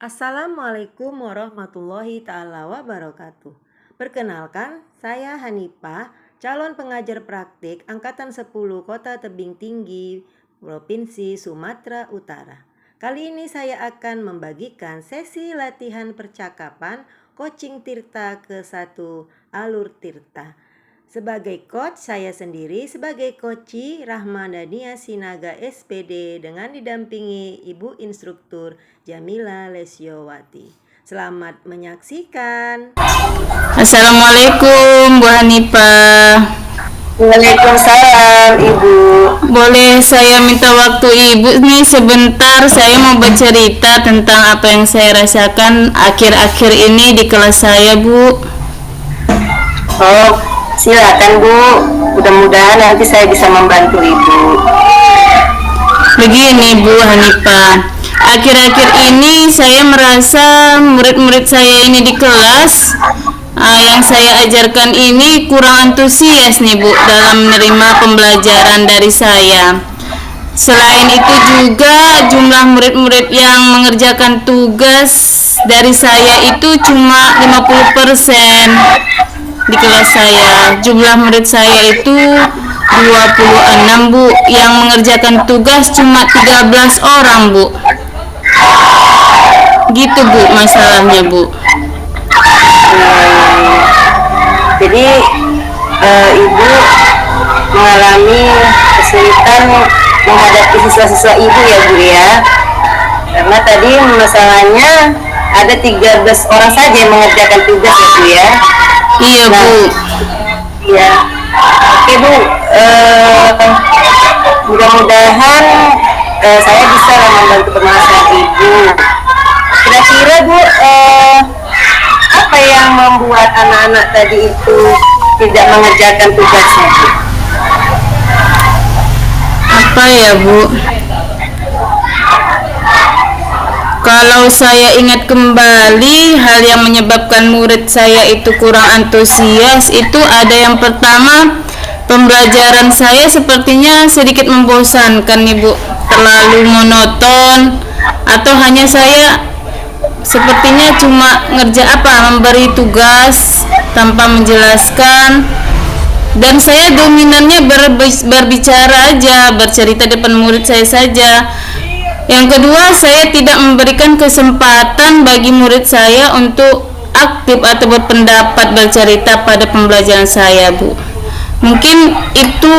Assalamualaikum warahmatullahi ta'ala wabarakatuh. Perkenalkan, saya Hanifah, calon pengajar praktik Angkatan 10 Kota Tebing Tinggi, Provinsi Sumatera Utara. Kali ini saya akan membagikan sesi latihan percakapan coaching Tirta ke-1 Alur Tirta. Sebagai coach, saya sendiri sebagai coachi Rahmadania Sinaga SPD dengan didampingi Ibu Instruktur Jamila Lesiowati. Selamat menyaksikan. Assalamualaikum Bu Hanifah. Waalaikumsalam Ibu. Boleh saya minta waktu Ibu nih sebentar, saya mau bercerita tentang apa yang saya rasakan akhir-akhir ini di kelas saya, Bu. Oh, silakan Bu. Mudah-mudahan nanti saya bisa membantu Ibu. Begini Bu Hanifah, akhir-akhir ini saya merasa murid-murid saya ini di kelas yang saya ajarkan ini kurang antusias nih Bu dalam menerima pembelajaran dari saya. Selain itu juga jumlah murid-murid yang mengerjakan tugas dari saya itu cuma 50% di kelas saya. Jumlah murid saya itu 26 Bu, yang mengerjakan tugas cuma 13 orang Bu. Gitu Bu masalahnya Bu. Jadi Ibu mengalami kesulitan menghadapi siswa-siswa Ibu ya Bu ya. Karena tadi masalahnya ada 13 orang saja yang mengerjakan tugas ya Bu ya. Iya Bu. Ya. Oke Bu, mudah-mudahan saya bisa membantu permasalahan Ibu. Kira-kira Bu, apa yang membuat anak-anak tadi itu tidak mengerjakan tugasnya Bu? Apa ya Bu? Kalau saya ingat kembali, hal yang menyebabkan murid saya itu kurang antusias itu ada yang pertama, pembelajaran saya sepertinya sedikit membosankan nih Bu, terlalu monoton, atau hanya saya sepertinya cuma memberi tugas tanpa menjelaskan, dan saya dominannya berbicara aja, bercerita depan murid saya saja. Yang kedua, saya tidak memberikan kesempatan bagi murid saya untuk aktif atau berpendapat bercerita pada pembelajaran saya Bu. Mungkin itu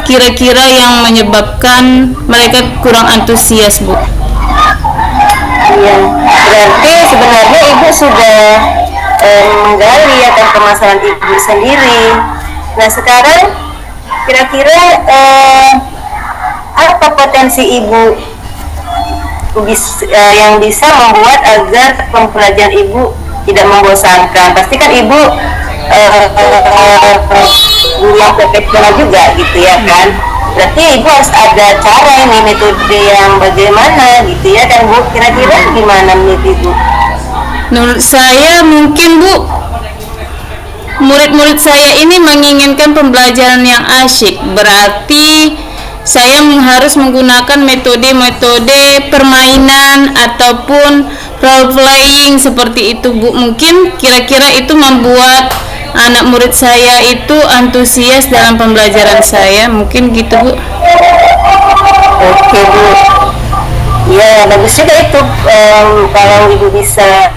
kira-kira yang menyebabkan mereka kurang antusias Bu. Iya, berarti sebenarnya Ibu sudah menggali akan permasalahan Ibu sendiri. Nah sekarang kira-kira apa potensi Ibu yang bisa membuat agar pembelajaran Ibu tidak membosankan? Pasti kan Ibu guru yang profesional juga gitu ya kan? Berarti Ibu harus ada cara ini, metode yang bagaimana gitu ya kan Bu? Kira-kira gimana menurut Ibu? Menurut saya mungkin Bu, murid-murid saya ini menginginkan pembelajaran yang asyik, berarti saya harus menggunakan metode-metode permainan ataupun role playing seperti itu Bu. Mungkin kira-kira itu membuat anak murid saya itu antusias dalam pembelajaran saya, mungkin gitu Bu. Oke Bu, ya bagus juga itu kalau Ibu bisa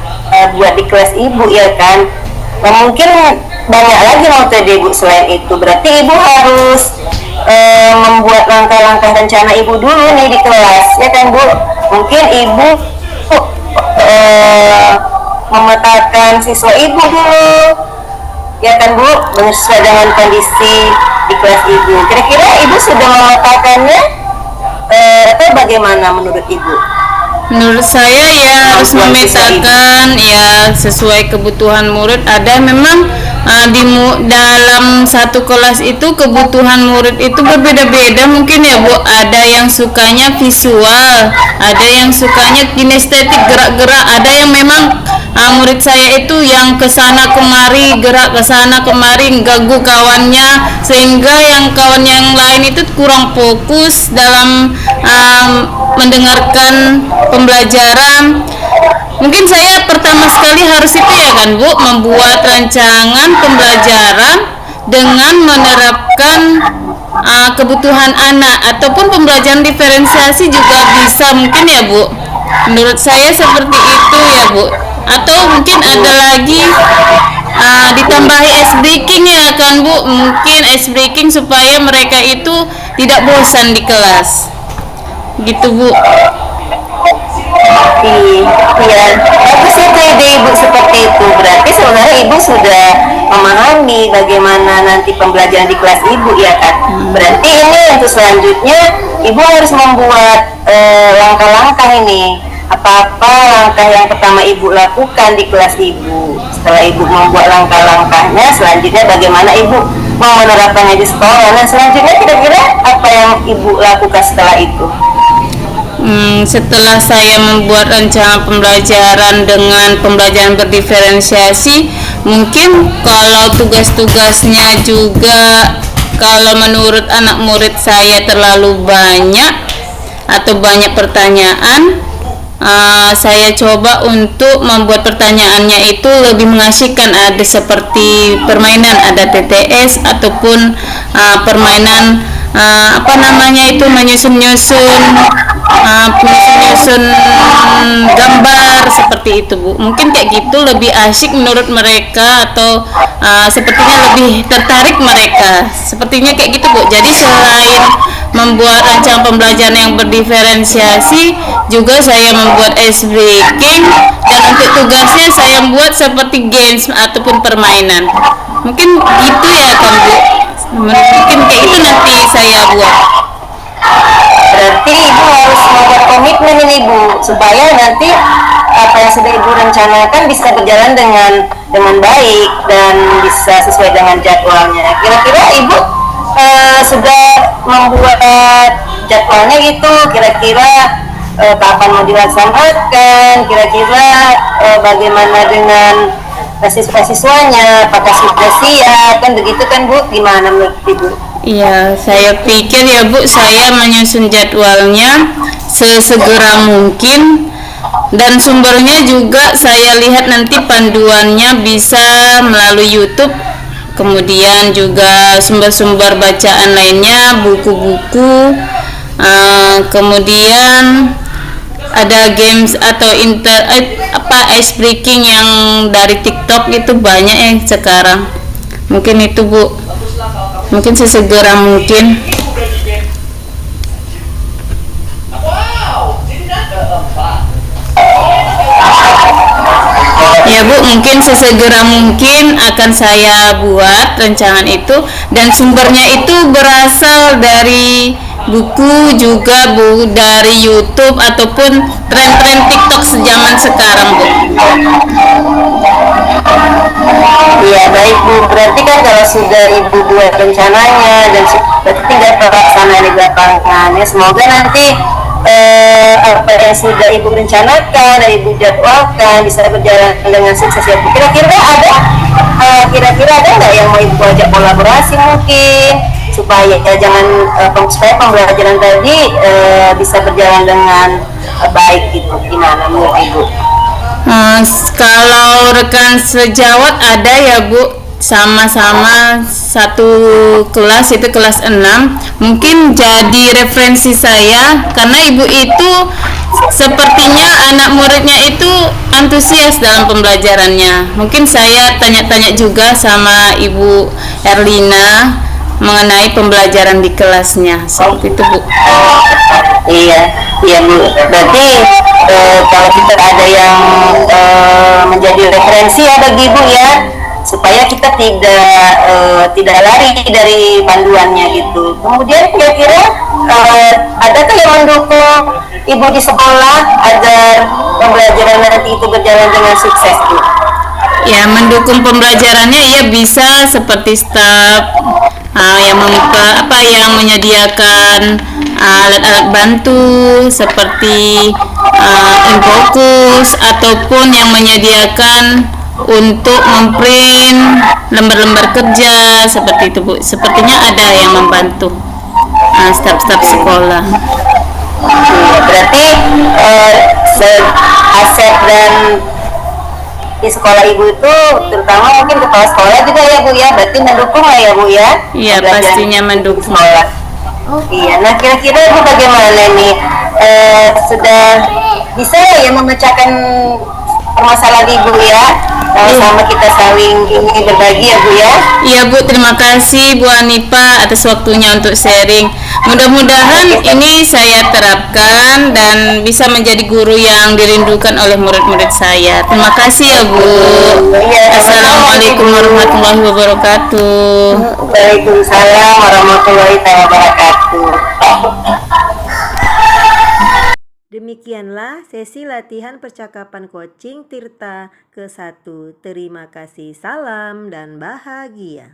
buat di kelas Ibu ya kan. Nah, mungkin banyak lagi metode Ibu selain itu. Berarti Ibu harus membuat langkah-langkah rencana Ibu dulu nih di kelas ya kan Bu. Mungkin Ibu memetakan siswa Ibu dulu ya kan Bu, sesuai dengan kondisi di kelas Ibu. Kira-kira Ibu sudah memetakannya atau bagaimana menurut Ibu? Menurut saya ya harus memetakan ya sesuai kebutuhan murid. Ada memang dalam satu kelas itu kebutuhan murid itu berbeda-beda mungkin ya Bu. Ada yang sukanya visual, ada yang sukanya kinestetik, gerak-gerak, ada yang memang murid saya itu yang kesana kemari, gerak kesana kemari, ganggu kawannya, sehingga yang kawan yang lain itu kurang fokus dalam mendengarkan pembelajaran. Mungkin saya pertama sekali harus itu ya kan Bu, membuat rancangan pembelajaran dengan menerapkan kebutuhan anak, ataupun pembelajaran diferensiasi juga bisa mungkin ya Bu. Menurut saya seperti itu ya Bu. Atau mungkin ada lagi ditambahi ice breaking ya kan Bu, mungkin ice breaking supaya mereka itu tidak bosan di kelas gitu Bu. Iya, bagus itu ide ibu seperti itu. Berarti sebenarnya ibu sudah memahami bagaimana nanti pembelajaran di kelas ibu ya kan. Berarti ini untuk selanjutnya ibu harus membuat langkah-langkah ini. Apa-apa langkah yang pertama ibu lakukan di kelas ibu. Setelah ibu membuat langkah-langkahnya, selanjutnya bagaimana ibu mau menerapkannya di sekolah. Nah selanjutnya kira-kira apa yang ibu lakukan setelah itu? Setelah saya membuat rancangan pembelajaran dengan pembelajaran berdiferensiasi, mungkin kalau tugas-tugasnya juga, kalau menurut anak murid saya terlalu banyak atau banyak pertanyaan, saya coba untuk membuat pertanyaannya itu lebih mengasihkan. Ada seperti permainan, ada TTS ataupun permainan menyusun-nyusun gambar seperti itu Bu. Mungkin kayak gitu lebih asyik menurut mereka, atau sepertinya lebih tertarik mereka. Sepertinya kayak gitu Bu. Jadi selain membuat rancangan pembelajaran yang berdiferensiasi, juga saya membuat ice breaking, dan untuk tugasnya saya buat seperti games ataupun permainan. Mungkin gitu ya kan Bu. Mungkin kayak itu nanti saya buat. Berarti ibu harus membuat komitmen ini Bu, supaya nanti apa yang sudah ibu rencanakan bisa berjalan dengan baik dan bisa sesuai dengan jadwalnya. Kira-kira ibu sudah membuat jadwalnya gitu, kira-kira kapan mau dilaksanakan, kira-kira bagaimana dengan siswa-siswanya, apakah sudah siap, kan begitu kan Bu? Gimana menurut ibu? Iya, saya pikir ya Bu, saya menyusun jadwalnya sesegera mungkin, dan sumbernya juga saya lihat nanti panduannya bisa melalui YouTube, kemudian juga sumber-sumber bacaan lainnya, buku-buku, kemudian ada games atau ice breaking yang dari TikTok itu banyak ya sekarang. Mungkin itu Bu, mungkin sesegera mungkin. Ya Bu, mungkin sesegera mungkin akan saya buat rancangan itu, dan sumbernya itu berasal dari buku juga Bu, dari YouTube ataupun tren-tren TikTok sejaman sekarang Bu. Iya baik Bu, berarti kan kalau sudah ibu buat rencananya dan berarti tinggal pelaksanaan di lapangan ya. Semoga nanti apa yang sudah ibu rencanakan dan ibu jadwalkan bisa berjalan dengan sukses ya. Kira-kira ada nggak yang mau ibu ajak kolaborasi mungkin, supaya supaya pembelajaran tadi bisa berjalan dengan baik gitu. Gimana menurut ibu? Kalau rekan sejawat ada ya Bu, sama-sama satu kelas, itu kelas 6, mungkin jadi referensi saya, karena ibu itu sepertinya anak muridnya itu antusias dalam pembelajarannya. Mungkin saya tanya-tanya juga sama Ibu Erlina mengenai pembelajaran di kelasnya, seperti itu Bu. Iya Bu, berarti kalau kita ada yang menjadi referensi ya bagi ibu ya, supaya kita tidak lari dari panduannya gitu. Kemudian kira-kira adakah yang mendukung ibu di sekolah agar pembelajaran nanti itu berjalan dengan sukses Bu? Ya, mendukung pembelajarannya ya bisa seperti staf yang menyediakan alat-alat bantu seperti Infokus, ataupun yang menyediakan untuk memprint lembar-lembar kerja seperti itu Bu. Sepertinya ada yang membantu staf-staf sekolah. Iya, berarti Asep dan di sekolah ibu itu terutama mungkin kepala sekolah juga ya Bu ya, berarti mendukung lah ya Bu ya Iya, pembelajaran pastinya di mendukung. sekolah. Iya, nah kira-kira Ibu bagaimana nih? Sudah bisa ya memecahkan permasalahan Ibu ya? Sama kita saling ini berbagi ya Bu ya? Iya Bu, terima kasih Bu Hanipa atas waktunya untuk sharing. Mudah-mudahan ini saya terapkan dan bisa menjadi guru yang dirindukan oleh murid-murid saya. Terima kasih ya Bu. Iya, Assalamualaikum warahmatullahi wabarakatuh. Waalaikumsalam warahmatullahi wabarakatuh. Demikianlah sesi latihan percakapan coaching Tirta ke-1. Terima kasih, salam dan bahagia.